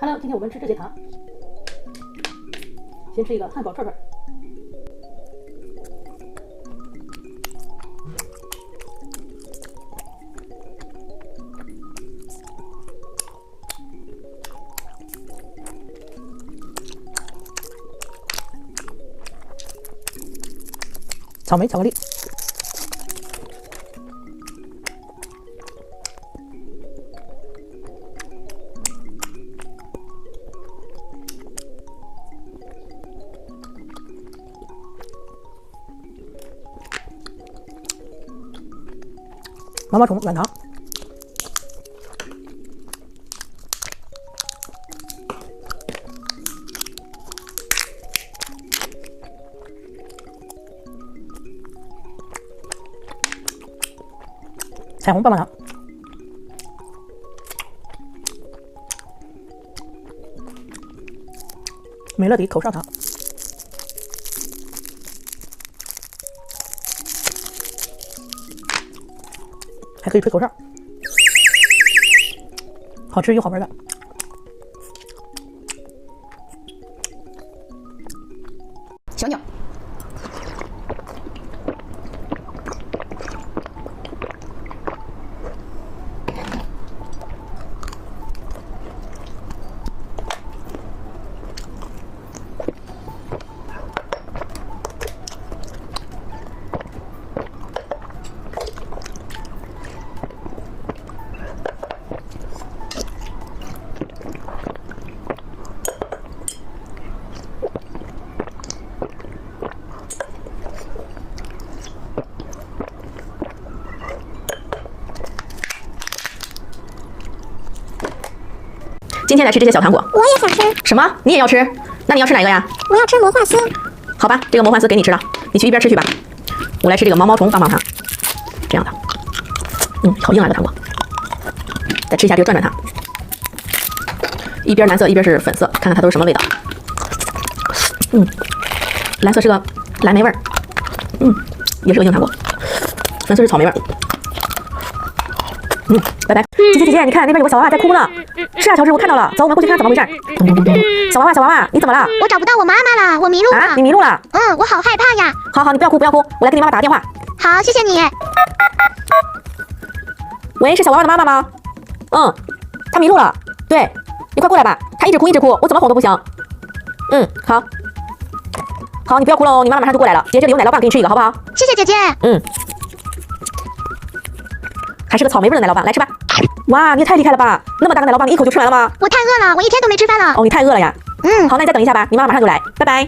Hello， 今天我们吃这些糖，先吃一个汉堡串串。草莓巧克力。毛毛虫软糖，彩虹棒棒糖，美乐迪口哨糖。还可以吹口哨，好吃又好玩的。小鸟，今天来吃这些小糖果，我也想吃。什么？你也要吃？那你要吃哪个呀？我要吃魔幻丝。好吧，这个魔幻丝给你吃了，你去一边吃去吧。我来吃这个毛毛虫棒棒糖，这样的，好硬啊这个糖果。再吃一下这个转转糖，一边蓝色一边是粉色，看看它都是什么味道。蓝色是个蓝莓味儿，也是个硬糖果。粉色是草莓味儿。拜拜。姐姐，你看那边有个小娃娃在哭呢。是啊，乔治，我看到了。走，我们过去看看怎么回事。小娃娃，你怎么了？我找不到我妈妈了，我迷路了。啊，你迷路了？我好害怕呀。好，你不要哭，我来给你妈妈打个电话。好，谢谢你。喂，是小娃娃的妈妈吗？她迷路了。对，你快过来吧，她一直哭，我怎么哄都不行。好，你不要哭了哦，你妈妈马上就过来了。姐，这里有奶酪棒给你吃一个，好不好？谢谢姐姐。还是个草莓味的奶酪棒，来吃吧。哇，你也太厉害了吧！那么大个奶酪棒，你一口就吃完了吗？我太饿了，我一天都没吃饭了。哦，你太饿了呀。好，那你再等一下吧，你妈妈马上就来，拜拜。